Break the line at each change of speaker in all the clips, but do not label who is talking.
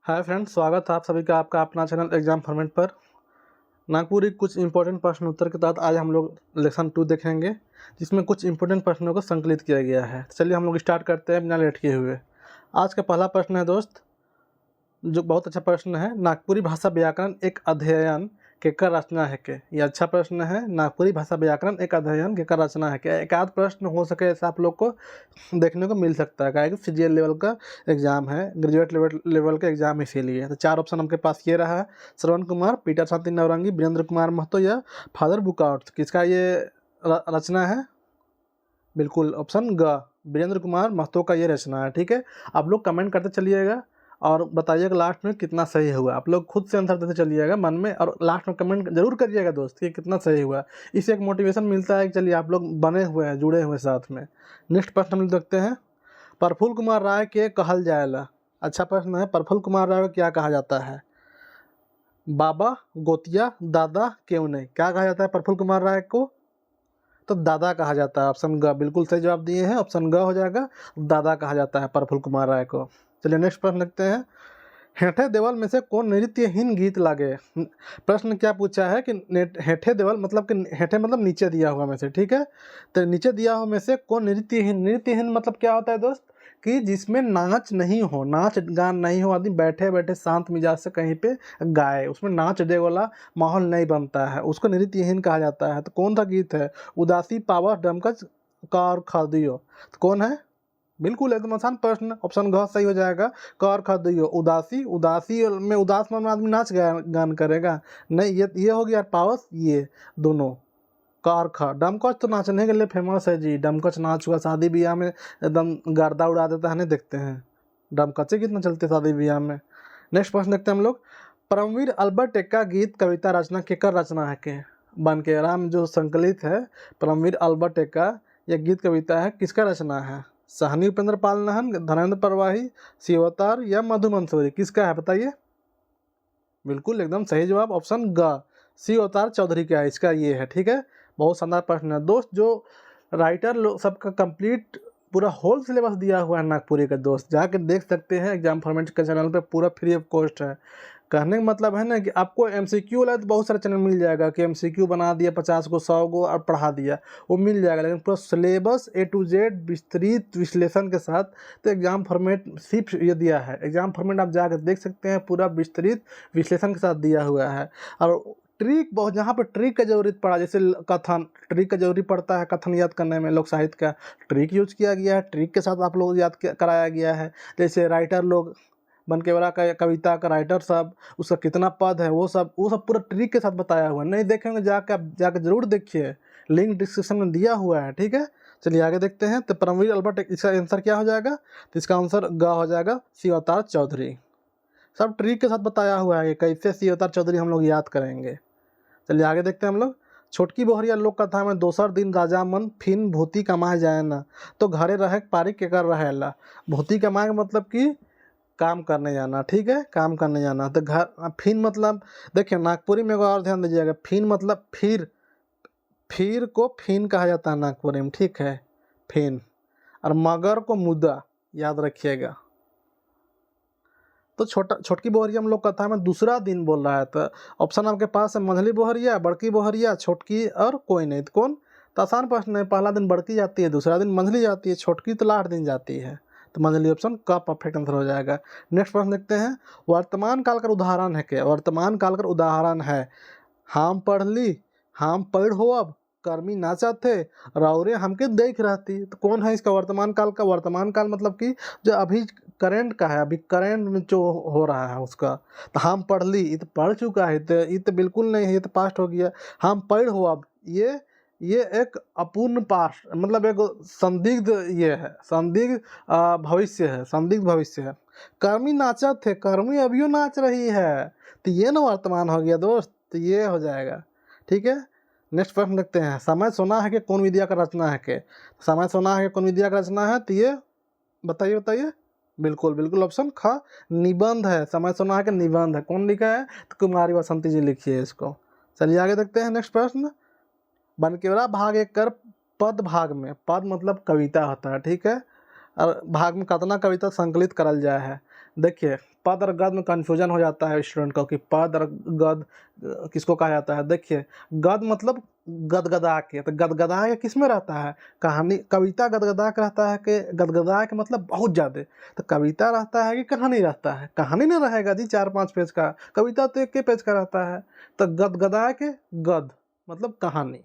Hi friends, स्वागत है आप सभी का आपका अपना चैनल एग्जाम फॉर्मेट पर। नागपुरी कुछ इंपॉर्टेंट प्रश्न उत्तर के तहत आज हम लोग लेसन 2 देखेंगे, जिसमें कुछ इंपॉर्टेंट प्रश्नों को संकलित किया गया है। चलिए हम लोग स्टार्ट करते हैं बिना लेट किए हुए। आज का पहला प्रश्न है दोस्त, जो बहुत अच्छा प्रश्न है। नागपुरी भाषा व्याकरण एक अध्ययन केकर रचना है के? ये अच्छा प्रश्न है। नागपुरी भाषा व्याकरण एक अध्ययन केकर रचना है के? एक आध प्रश्न हो सके ऐसा आप लोग को देखने को मिल सकता है, क्या कि सीजीएल लेवल का एग्जाम है, ग्रेजुएट लेवल का एग्जाम, इसीलिए। तो 4 ऑप्शन आपके पास ये रहा है: श्रवण कुमार, पीटर शांति नवरंगी, वीरेंद्र कुमार महतो या फादर बुकआउट। किसका ये रचना है? बिल्कुल ऑप्शन ग, वीरेंद्र कुमार महतो का ये रचना है। ठीक है, आप लोग कमेंट करते चलिएगा और बताइएगा लास्ट में कितना सही हुआ। आप लोग खुद से आंसर देते चलिएगा मन में, और लास्ट में कमेंट जरूर करिएगा दोस्त कि कितना सही हुआ। इससे एक मोटिवेशन मिलता है कि चलिए आप लोग बने हुए हैं, जुड़े हुए साथ में। नेक्स्ट प्रश्न हम लोग देखते हैं। प्रफुल्ल कुमार राय के कहल जाएला। अच्छा प्रश्न है। प्रफुल्ल कुमार राय को क्या कहा जाता है? बाबा, गोतिया, दादा, क्यों नहीं? क्या कहा जाता है प्रफुल्ल कुमार राय को? तो दादा कहा जाता है। ऑप्शन ग, बिल्कुल सही जवाब दिए हैं। ऑप्शन ग हो जाएगा, दादा कहा जाता है प्रफुल्ल कुमार राय को। चलिए नेक्स्ट प्रश्न लिखते हैं। हेठे देवल में से कौन नृत्यहीन गीत लागे? प्रश्न क्या पूछा है कि हेठे देवल मतलब कि हेठे मतलब नीचे दिया हुआ में से। ठीक है, तो नीचे दिया हुआ में से कौन नृत्यहीन? नृत्यहीन मतलब क्या होता है दोस्त? कि जिसमें नाच नहीं हो, नाच गान नहीं हो, आदमी बैठे बैठे शांत मिजाज से कहीं पे गाए, उसमें नाच डे वाला माहौल नहीं बनता है, उसको नृत्यहीन कहा जाता है। तो कौन सा गीत है? उदासी, पावस, डमकच, कार खादियो। तो कौन है? बिल्कुल एकदम आसान प्रश्न, ऑप्शन घ सही हो जाएगा। कार खादियो। उदासी, उदासी में उदास मन में आदमी नाच गान करेगा? नहीं, ये हो गया पावस, ये दोनों। कार खा। डमकच तो नाचने के लिए फेमस है जी, डमकच नाच हुआ शादी ब्याह में एकदम गर्दा उड़ा देता है, नहीं देखते हैं डमकचे कितना चलते शादी ब्याह में। नेक्स्ट प्रश्न देखते हैं हम लोग। परमवीर अल्बर्ट एक्का गीत कविता रचना केकर रचना है के? बनके राम जो संकलित है परमवीर अल्बर्ट एक्का, यह गीत कविता है, किसका रचना है? सहनी उपेंद्र पाल नाहन, धनेंद्र परवाही, शिवतार या मधु मंसूरी? किसका है बताइए? बिल्कुल एकदम सही जवाब ऑप्शन ग, सी अवतार चौधरी का है, इसका ये है। ठीक है, बहुत शानदार प्रश्न है दोस्त। जो राइटर लोग सबका कंप्लीट पूरा होल सिलेबस दिया हुआ है नागपुरी का दोस्त, जाके देख सकते हैं एग्जाम फॉर्मेट के चैनल पे, पूरा फ्री ऑफ कॉस्ट है। कहने का मतलब है ना कि आपको एमसीक्यू वाला तो बहुत सारे चैनल मिल जाएगा कि एमसीक्यू बना दिया 50 को 100 को और पढ़ा दिया, वो मिल जाएगा, लेकिन पूरा सिलेबस ए टू जेड विस्तृत विश्लेषण के साथ तो एग्जाम फॉर्मेट सिर्फ ये दिया है। एग्जाम फॉर्मेट आप जाकर देख सकते हैं, पूरा विस्तृत विश्लेषण के साथ दिया हुआ है। और ट्रिक बहुत, जहाँ पर ट्रिक का जरूरत पड़ा, जैसे कथन, ट्रिक का जरूरी पड़ता है कथन याद करने में, लोक साहित्य का ट्रिक यूज किया गया है, ट्रिक के साथ आप लोग याद कराया गया है। जैसे राइटर लोग, बनकेवरा का कविता का राइटर साहब, उसका कितना पद है, वो सब पूरा ट्रिक के साथ बताया हुआ है। नहीं देखेंगे जाके, आप जाके जरूर देखिए, लिंक डिस्क्रिप्शन में दिया हुआ है। ठीक है, चलिए आगे देखते हैं। तो परमवीर अल्बर्ट, इसका आंसर क्या हो जाएगा? तो इसका आंसर ग हो जाएगा, सी अवतार चौधरी। सब ट्रिक के साथ बताया हुआ है कि कैसे सी अवतार चौधरी हम लोग याद करेंगे। चलिए आगे देखते हैं हम लोग। छोटकी बोहरिया लोक कथा में दोसर दिन राजा मन फिन भूति कमाए जाए ना, तो घरे रहे पारी के कर रहेला। भूति कमाए मतलब कि काम करने जाना। ठीक है, काम करने जाना। तो घर, फिन मतलब देखिए नागपुरी में और ध्यान दीजिएगा, फिन मतलब फिर को फिन कहा जाता है नागपुरी में। ठीक है, फिन। और मगर को मुद्दा, याद रखिएगा। तो छोटकी बोहरिया हम लोग कथा में दूसरा दिन बोल रहा है। तो ऑप्शन आपके पास है मंझली बोहरिया, बड़की बोहरिया, छोटकी और कोई नहीं। तो कौन? तो आसान प्रश्न है, पहला दिन बड़की जाती है, दूसरा दिन मंझली जाती है, छोटकी तो लास्ट दिन जाती है। तो मंझली ऑप्शन का परफेक्ट आंसर हो जाएगा। नेक्स्ट प्रश्न देखते हैं। वर्तमान काल का उदाहरण है क्या? वर्तमान काल का उदाहरण है हम पढ़ ली, हम पढ़ हो, अब कर्मी नाचा थे, रौरे हमके देख रहती। तो कौन है इसका वर्तमान काल का? वर्तमान काल मतलब कि जो अभी करेंट का है, अभी करेंट में जो हो रहा है उसका। तो हम पढ़ ली, ये तो पढ़ चुका है, तो ये तो बिल्कुल नहीं है, ये तो पास्ट हो गया। हम पढ़ हो, अब ये एक अपूर्ण पास्ट, मतलब एक संदिग्ध, ये है संदिग्ध भविष्य है, संदिग्ध भविष्य है। कर्मी नाचा थे, कर्मी अभियो नाच रही है, तो ये ना वर्तमान हो गया दोस्त, तो ये हो जाएगा। ठीक है, नेक्स्ट प्रश्न देखते हैं। समय सोना है कि कौन विद्या का रचना है के? समय सोना है कि कौन विद्या का रचना है? तो ये बताइए। बिल्कुल बिल्कुल ऑप्शन ख, निबंध है। समय सोना है कि निबंध है। कौन लिखा है? तो कुमारी बसंती जी लिखी है इसको। चलिए आगे देखते हैं। नेक्स्ट प्रश्न। बनकेवरा भाग एक कर पद भाग में, पद मतलब कविता होता है। ठीक है, और भाग में कितना कविता संकलित करल जाए है? देखिए, पद और गद में कन्फ्यूजन हो जाता है स्टूडेंट को कि पद और गद किसको कहा जाता है। देखिए गद मतलब गदगदा के, तो गदगदा के किस में रहता है, कहानी कविता गदगदा के रहता है कि गदगदा के मतलब बहुत ज़्यादा, तो कविता रहता है कि कहानी रहता है, कहानी नहीं रहेगा जी 4-5 पेज का, कविता तो 1 पेज का रहता है। तो गदगदा के गद मतलब कहानी,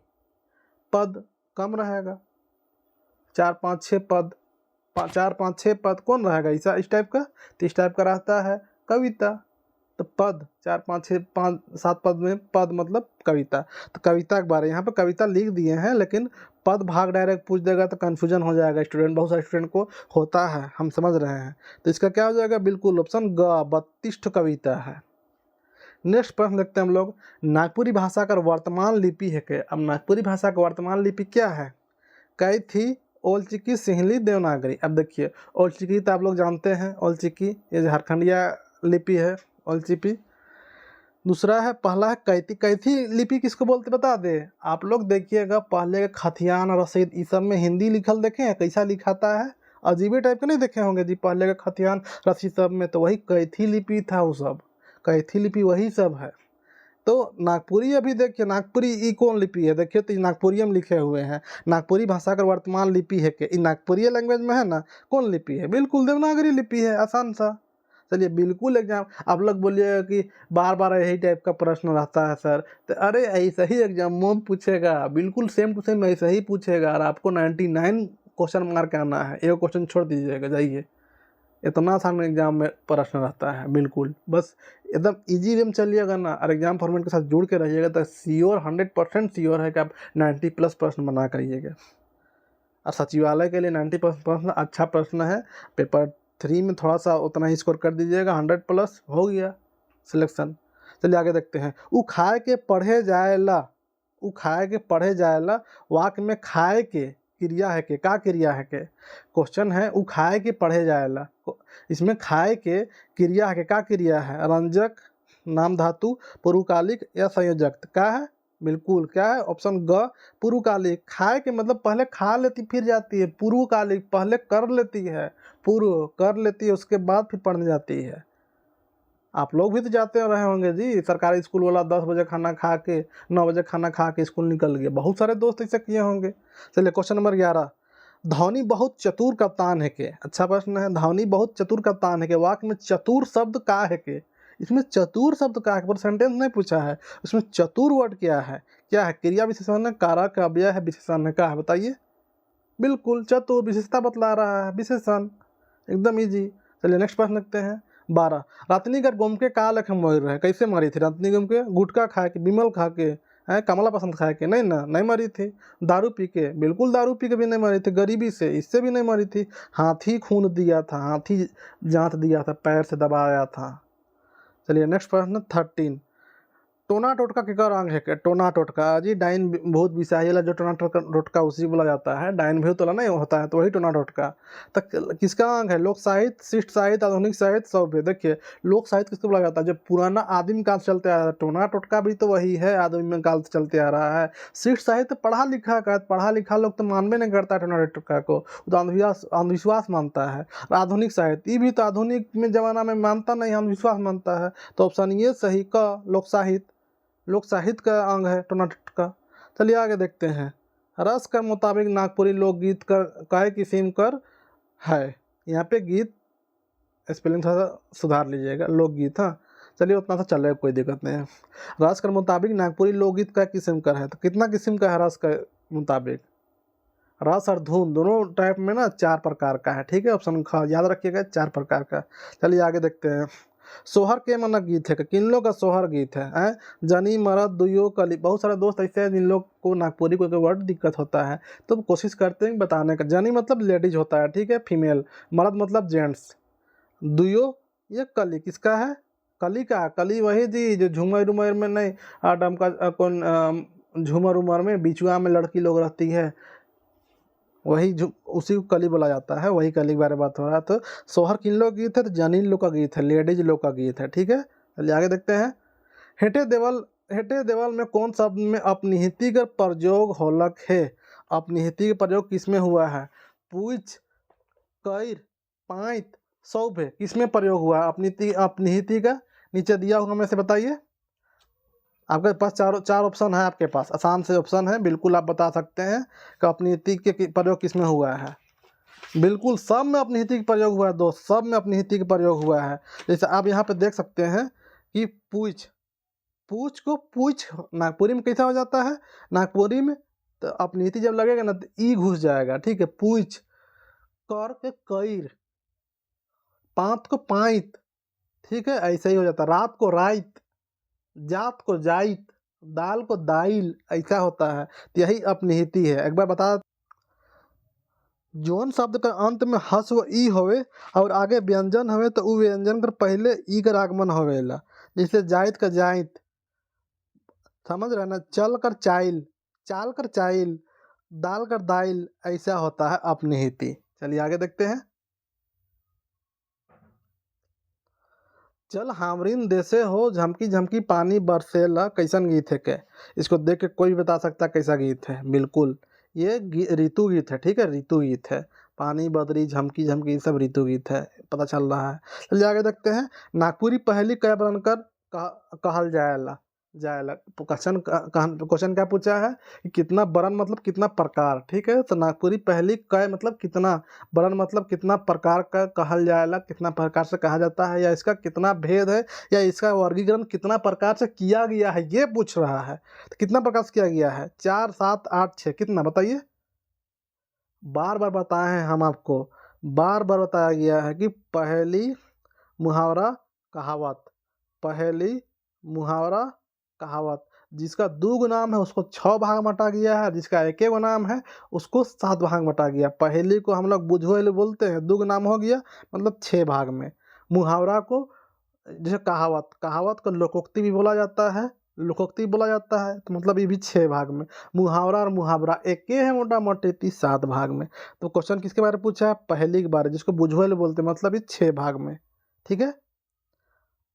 पद कम रहेगा, 4-5-6 पद, 4-5-6 पद कौन रहेगा ऐसा इस टाइप का, तो इस टाइप का रहता है कविता। तो पद 4-5-6-5-7 पद में पद मतलब कविता। तो कविता के बारे यहाँ पे कविता लिख दिए हैं, लेकिन पद भाग डायरेक्ट पूछ देगा तो कन्फ्यूजन हो जाएगा स्टूडेंट, बहुत सारे स्टूडेंट को होता है, हम समझ रहे हैं। तो इसका क्या हो जाएगा, बिल्कुल ऑप्शन ग 32 कविता है। नेक्स्ट प्रश्न देखते हैं हम लोग, नागपुरी भाषा का वर्तमान लिपि है क्या। अब नागपुरी भाषा का वर्तमान लिपि क्या है, कैथी, ओलचिकी, सिंहली, देवनागरी। अब देखिए ओलचिकी तो आप लोग जानते हैं, ओलचिकी ये झारखंडिया लिपि है ओलचिकी। दूसरा है, पहला है कैथी। कैथी लिपि किसको बोलते बता दे आप लोग, देखिएगा पहले के खतियान रसीद इस सब में हिंदी लिखल देखे हैं, कैसा लिखाता है, अजीबे टाइप के नहीं देखे होंगे जी पहले के खतियान रसीद सब में, तो वही कैथी लिपि था, वो सब कैथी लिपि वही सब है। तो नागपुरी अभी देखिए नागपुरी ई कौन लिपि है, देखिए तो नागपुरी में लिखे हुए हैं, नागपुरी भाषा का वर्तमान लिपि है कि नागपुरी लैंग्वेज में है ना, कौन लिपि है, बिल्कुल देवनागरी लिपि है, आसान सा। चलिए बिल्कुल एग्जाम, आप लोग बोलिएगा कि बार बार यही टाइप का प्रश्न रहता है सर, तो अरे ऐसा ही एग्जाम में पूछेगा, बिल्कुल सेम टू सेम ऐसा ही पूछेगा, और आपको 99 क्वेश्चन मार्क आना है, एक क्वेश्चन छोड़ दीजिएगा, जाइए। इतना आसान एग्जाम में प्रश्न रहता है, बिल्कुल बस एकदम इजी वे में चलिएगा ना, और एग्जाम फॉर्मेट के साथ जुड़ के रहिएगा तो श्योर 100% श्योर है कि आप 90+ प्रश्न बना करिएगा। और सचिवालय के लिए 90% प्रश्न अच्छा प्रश्न है, पेपर 3 में थोड़ा सा उतना ही स्कोर कर दीजिएगा, 100+ हो गया सिलेक्शन। चलिए आगे देखते हैं, उ खाए के पढ़े जाएला, उ खाए के पढ़े जाएला, वाक्य में खाए के क्रिया है के, का क्रिया है के, क्वेश्चन है उ खाए के पढ़े जाएला, इसमें खाए के क्रिया है के, का क्रिया है, रंजक, नाम धातु, पूर्वकालिक या संयोजक, क्या है, बिल्कुल क्या है ऑप्शन ग पूर्वकालिक। खाए के मतलब पहले खा लेती फिर जाती है, पूर्वकालिक पहले कर लेती है, पूर्व कर लेती है उसके बाद फिर पढ़ने जाती है। आप लोग भी तो जाते रहे होंगे जी, सरकारी स्कूल वाला 10 बजे खाना खा के 9 बजे खाना खा के स्कूल निकल गए, बहुत सारे दोस्त ऐसे किए होंगे। चलिए क्वेश्चन नंबर 11, धौनी बहुत चतुर कप्तान है के, अच्छा प्रश्न है, धौनी बहुत चतुर कप्तान है के, वाक्य में चतुर शब्द का है के, इसमें चतुर शब्द का है पर सेंटेंस नहीं पूछा है, उसमें चतुर वर्ड क्या है, क्या है, क्रिया विशेषण है, कारक है, अव्यय है, विशेषण है, क्या है बताइए, बिल्कुल चतुर विशेषता बतला रहा है, विशेषण, एकदम इजी। चलिए नेक्स्ट प्रश्न देखते हैं 12, रत्नीगर गोमके का लखन मोर रहे, कैसे मरी थी रत्नी गोमके, गुटखा खा के, बिमल खा के, है कमला पसंद खा के, नहीं ना, नहीं मरी थी, दारू पी के, बिल्कुल दारू पी के भी नहीं मरी थी, गरीबी से इससे भी नहीं मरी थी, हाथी खून दिया था, हाथी जांच दिया था, पैर से दबाया था। चलिए नेक्स्ट प्रश्न 13, टोना टोटका केकर अंग है के, टोना टोटका जी डाइन भूत बिसाही जो टोना टोटका उसी बोला जाता है, डाइन भूत वाला नहीं होता है तो वही टोना टोटका। तक किसका अंग है, लोक साहित्य, शिष्ट साहित्य, आधुनिक साहित्य, सभ्य। देखिए लोक साहित्य किसको बोला जाता है, जब पुराना आदिम काल से चलते आ रहा है, टोना टोटका भी तो वही है, आदिम काल से चलते आ रहा है। शिष्ट साहित्य पढ़ा लिखा का, पढ़ा लिखा लोग तो मानबे नहीं करता है टोना टोटका को, तो अंधविश्वास मानता है। आधुनिक साहित्य ये भी तो आधुनिक में जमाना में मानता नहीं, अंधविश्वास मानता है, तो ऑप्शन ये सही का लोक साहित्य, लोक साहित्य का अंग है टोना टोटका। चलिए आगे देखते हैं, रस के मुताबिक नागपुरी लोकगीत कर काय किस्म कर है, यहाँ पे गीत स्पेलिंग थोड़ा सा सुधार लीजिएगा, लोकगीत, हाँ चलिए उतना सा चलेगा कोई दिक्कत नहीं है। रस के मुताबिक नागपुरी लोकगीत का किस्म का है, तो कितना किस्म का है रस के मुताबिक, रस और धुन दोनों टाइप में ना 4 प्रकार का है, ठीक है, ऑप्शन ख याद रखिएगा 4 प्रकार का। चलिए आगे देखते हैं, सोहर के मन गीत है, किन लोग का सोहर गीत है, जनी मरद दुयो कली, बहुत सारे दोस्त ऐसे हैं जिन लोग को नागपुरी को वर्ड दिक्कत होता है, तो कोशिश करते हैं बताने का। जनी मतलब लेडीज होता है, ठीक है, फीमेल, मर्द मतलब जेंट्स, दुयो ये कली किसका है, कली का, कली वही जी जो झूमर उमर में नहीं, डमका कौन झूमर उमर में बिचुआ में लड़की लोग रहती है, वही जो उसी को कली बोला जाता है, वही कली के बारे में बात हो रहा है। तो सोहर किन लोग गीत है, तो जनीन लोग का गीत है, लेडीज लोग का गीत है, ठीक है। चलिए आगे देखते हैं, हेटे देवल, हेटे देवल में कौन शब्द में अपनिहिति का प्रयोग होलक है, अपनिहिति का प्रयोग किस में हुआ है, पूछ, कैर, पाइत, सौभे किसमें प्रयोग हुआ है? अपनीति का नीचे दिया होगा में से बताइए। आपके पास चार ऑप्शन है, आपके पास आसान से ऑप्शन है, बिल्कुल आप बता सकते हैं कि अपनीति के प्रयोग किसमें हुआ है। बिल्कुल सब में अपनीति का प्रयोग हुआ है दोस्त, सब में अपनीति का प्रयोग हुआ है। जैसे आप यहाँ पे देख सकते हैं कि पूछ, पूछ को पूछ नागपुरी में कैसा हो जाता है? नागपुरी में तो अपनीति जब लगेगा ना तो ई घुस जाएगा, ठीक है। पूछ, कर के कैर, पांत को पाइत, ठीक है, ऐसा ही हो जाता है। रात को राइत, जात को जाइत, दाल को दाइल, ऐसा होता है। तो यही अपनीति है। एक बार बता, जौन शब्द का अंत में हस्व ई होवे और आगे व्यंजन होवे तो उ व्यंजन कर पहले ई कर आगमन होवेला। जैसे जाइत का जाइत, समझ रहे ना, चल कर चाइल, चाल कर चाइल, दाल कर दाइल, ऐसा होता है अपनीति। चलिए आगे देखते हैं। चल हामरिन देसे हो झमकी झमकी पानी बरसेला, कैसन गीत है के? इसको देख के कोई बता सकता कैसा गीत है? बिल्कुल ये ऋतु गीत है, ठीक है, ऋतु गीत है। पानी बदरी झमकी झमकी सब ऋतु गीत है, पता चल रहा है। चलिए आगे देखते हैं। नागपुरी पहली कै बनकर कहल जाएला, जाएला। क्वेश्चन क्या पूछा है कि कितना बरन मतलब कितना प्रकार, ठीक है। तो नागपुरी पहली कै मतलब कितना, बरन मतलब कितना प्रकार का कहल जाएला, कितना प्रकार से कहा जाता है, या इसका कितना भेद है, या इसका वर्गीकरण कितना प्रकार से किया गया है, ये पूछ रहा है। तो कितना प्रकार से किया गया है? 4, 7, 8, 6, कितना बताइए? बार बार बताए हैं हम आपको, बार बार बताया गया है कि पहली मुहावरा कहावत, पहली मुहावरा कहावत। जिसका दो गो नाम है उसको 6 भाग में बटा गया है, जिसका एक गो नाम है उसको 7 भाग में बटा गया। पहली को हम लोग बुझोल बोलते हैं, दो गो नाम हो गया मतलब 6 भाग में। मुहावरा को, जैसे कहावत, कहावत को लोकोक्ति भी बोला जाता है, लोकोक्ति बोला जाता है, तो मतलब ये भी 6 भाग में। मुहावरा और मुहावरा एक ही है मोटा मोटी 7 भाग में। तो क्वेश्चन किसके बारे में पूछा है? पहली के बारे, जिसको बुझोल बोलते हैं, मतलब ये 6 भाग में, ठीक है।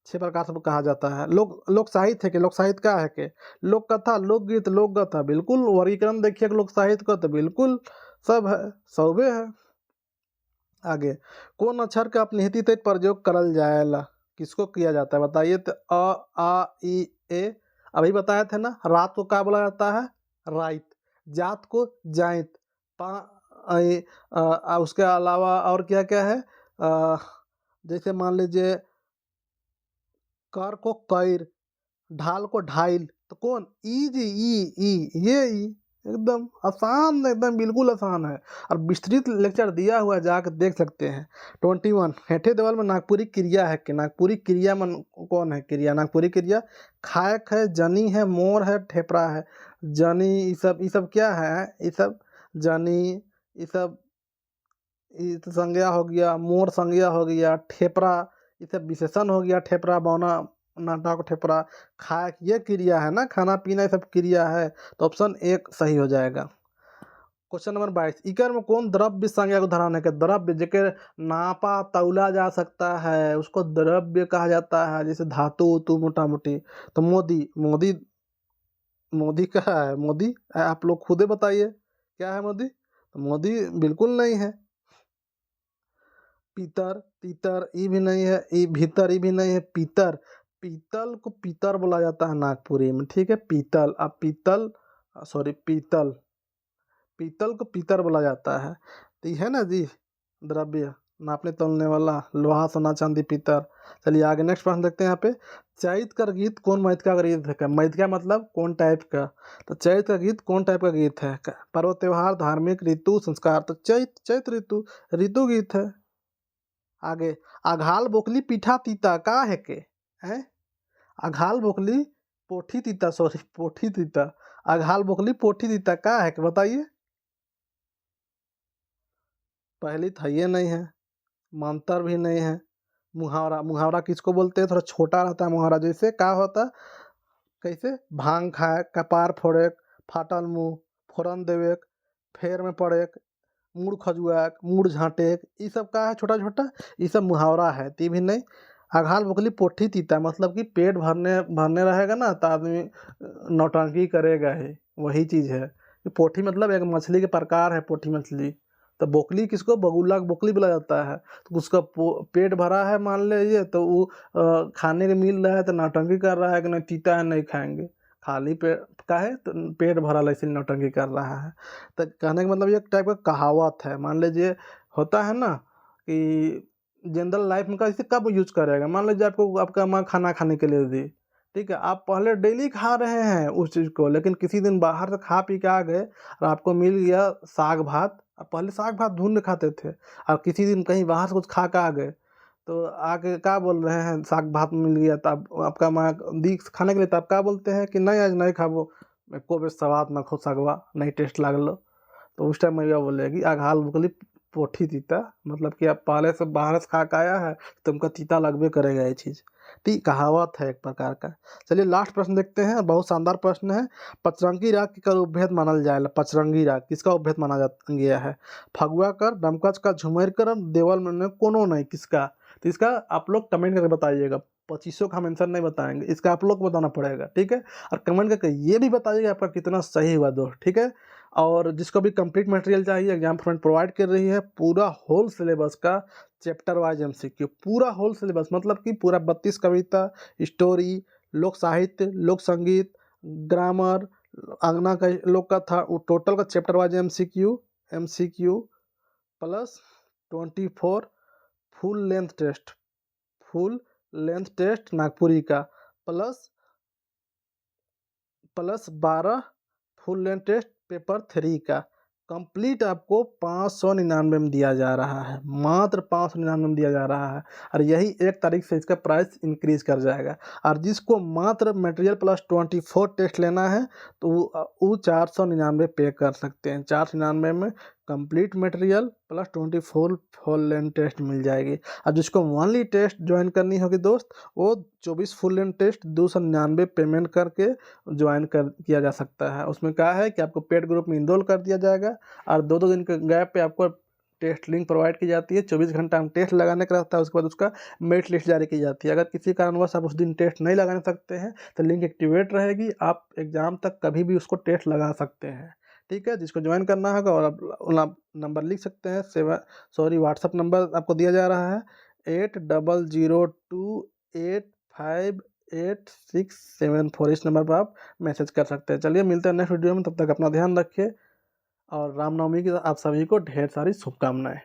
6 प्रकार से कहा जाता है। लोक साहित्य है कि लोक साहित्य क्या है कि लोक कथा, लोकगीत, लोकगाथा, बिल्कुल वर्गीकरण देखिए लोक साहित्य का, तो बिल्कुल सब है, सौबे है। आगे, कौन अक्षर का अपनीति तक प्रयोग करल जाएला, किसको किया जाता है बताइए? तो अ आ ई ए, अभी बताए थे ना। रात को क्या बोला जाता है? राइत। जात को जाइत। उसके अलावा और क्या क्या है? जैसे मान लीजिए कर को कैर, ढाल को ढाइल, तो कौन? ई जी, ई ये ई। एकदम आसान, एकदम बिल्कुल आसान है। और विस्तृत लेक्चर दिया हुआ है, जाकर देख सकते हैं। 21 हेठे देवल में नागपुरी क्रिया है कि? नागपुरी क्रिया में कौन है क्रिया? नागपुरी क्रिया खायक है, जनी है, मोर है, ठेपरा है। जनी, ये सब क्या है? ये सब जनी, ये सब तो संज्ञा हो गया, मोर संज्ञा हो गया, ठेपरा ये सब विशेषण हो गया। ठेपरा, बौना, नाटक, ठेपरा, खाए, ये क्रिया है ना, खाना पीना, ये सब क्रिया है। तो ऑप्शन 1 सही हो जाएगा। क्वेश्चन नंबर 22, इकर में कौन द्रव्य संज्ञा को उदाहरण है? द्रव्य जेके नापा तौला जा सकता है उसको द्रव्य कहा जाता है, जैसे धातु तू मोटा मोटी। तो मोदी, मोदी, मोदी क्या है? मोदी आप लोग खुदे बताइए क्या है मोदी? तो मोदी बिल्कुल नहीं है। पीतर, तीतर, ये भी नहीं है। ये भीतर, ये भी नहीं है। पीतर, पीतल को पीतर बोला जाता है नागपुरी में, ठीक है। पीतल, अब पीतल, सॉरी पीतल, पीतल को पीतर बोला जाता है। तो ये है ना जी द्रव्य, नापने तोलने वाला, लोहा, सोना, चांदी, पीतर। चलिए आगे नेक्स्ट प्रश्न देखते हैं। यहाँ पे चैत का गीत कौन मैथिका का गीत है? मैथिका मतलब कौन टाइप का? तो चैत का गीत कौन टाइप का गीत है? पर्व त्योहार, धार्मिक, ऋतु, संस्कार। तो चैत ऋतु, ऋतु गीत है। आगे, अघाल बोकली पीठा तीता का है के? हैं? अघाल बोकली पोठी तीता, सॉरी पोठी तीता, अघाल बोकली पोठी तीता का है के बताइए? पहली था ये नहीं है, मंतर भी नहीं है। मुहावरा, मुहावरा किसको बोलते हैं? थोड़ा छोटा रहता है मुहावरा। जैसे क्या होता, कैसे? भांग खाए, कपार फोड़े, फाटल मुंह, फोरन देवे, फेर में पड़े, मुड़ खजुआ, मुड़ झाँटे, ये सब का है छोटा छोटा, ये सब मुहावरा है। ती भी नहीं। अघाल बोकली पोठी तीता मतलब कि पेट भरने भरने रहेगा ना तो आदमी नौटंकी करेगा ही, वही चीज़ है। कि पोठी मतलब एक मछली के प्रकार है, पोठी मछली, तो बोकली किसको बगुला बोकली बोला जाता है। तो उसका पेट भरा है मान लीजिए, तो वो खाने के मिल रहा है तो नौटंकी कर रहा है कि नहीं तीता है नहीं खाएंगे, खाली पेट का है तो पेट भरा है इसलिए नौटंकी कर रहा है। तो कहने का मतलब ये एक टाइप का कहावत है। मान लीजिए होता है ना कि जनरल लाइफ में का इसे कब यूज करेगा, मान लीजिए आपको आपका माँ खाना खाने के लिए दी, ठीक है, आप पहले डेली खा रहे हैं उस चीज़ को, लेकिन किसी दिन बाहर से खा पी के आ गए और आपको मिल गया साग भात। आप पहले साग भात ढूंढ के खाते थे और किसी दिन कहीं बाहर से कुछ खा के आ गए, तो आके क्या बोल रहे हैं साग भात मिल गया तो आपका माँ दी खाने के लिए, तो आप क्या बोलते हैं कि नहीं आज नहीं खाबो, को भी स्वाद ना खो सगवा नहीं टेस्ट लागलो। तो उस टाइम मैया बोलेगी आघाल बुकली पोठी तीता, मतलब कि आप पहले से बाहर से खा के आया है तो तुमको तीता लगबे करेगा ये चीज़। ठीक कहावत है एक प्रकार का। चलिए लास्ट प्रश्न देखते हैं, बहुत शानदार प्रश्न है। पचरंगी राग के कर उपभेद मानल जाए, पचरंगी राग किसका उपभेद माना जा गया है। फगुआ कर, डमकच का, झुमर कर, देवल में कोनो नहीं, किसका। तो इसका आप लोग कमेंट करके बताइएगा, 2500 का हम आंसर नहीं बताएंगे, इसका आप लोग को बताना पड़ेगा, ठीक है। और कमेंट करके ये भी बताइएगा आपका कितना सही हुआ दोस्त, ठीक है। और जिसको भी कंप्लीट मटेरियल चाहिए एग्जाम फॉर्मेट प्रोवाइड कर रही है, पूरा होल सिलेबस का चैप्टर वाइज एमसीक्यू, पूरा होल सिलेबस मतलब कि पूरा 32 कविता, स्टोरी, लोक साहित्य, लोक संगीत, ग्रामर, अंगना का लोक का था, टोटल का chapter wise MCQ plus 24 full length test Nagpuri का, plus 12 full length test paper 3 का, कंप्लीट आपको 599 में दिया जा रहा है, मात्र 599 में दिया जा रहा है। और यही 1 तारीख से इसका प्राइस इंक्रीज कर जाएगा। और जिसको मात्र मटेरियल प्लस 24 टेस्ट लेना है तो वो 499 पे कर सकते हैं। 499 में complete material plus 24 full length test मिल जाएगी। अब जिसको वनली टेस्ट ज्वाइन करनी होगी दोस्त, वो 24 फुल लेंथ टेस्ट 299 पेमेंट करके ज्वाइन किया जा सकता है। उसमें क्या है कि आपको पेड ग्रुप में इनरोल कर दिया जाएगा और 2-2 दिन के गैप पे आपको टेस्ट लिंक प्रोवाइड की जाती है। 24 घंटा में टेस्ट लगाने का रहता है, उसके बाद उसका मेरिट लिस्ट जारी की जाती है। अगर किसी कारणवश आप उस दिन टेस्ट नहीं लगा सकते हैं तो लिंक एक्टिवेट रहेगी, आप एग्ज़ाम तक कभी भी उसको टेस्ट लगा सकते हैं, ठीक है। जिसको ज्वाइन करना होगा और आप नंबर लिख सकते हैं, व्हाट्सअप नंबर आपको दिया जा रहा है 8002858674, इस नंबर पर आप मैसेज कर सकते हैं। चलिए मिलते हैं नेक्स्ट वीडियो में, तब तक अपना ध्यान रखिए और रामनवमी की आप सभी को ढेर सारी शुभकामनाएं।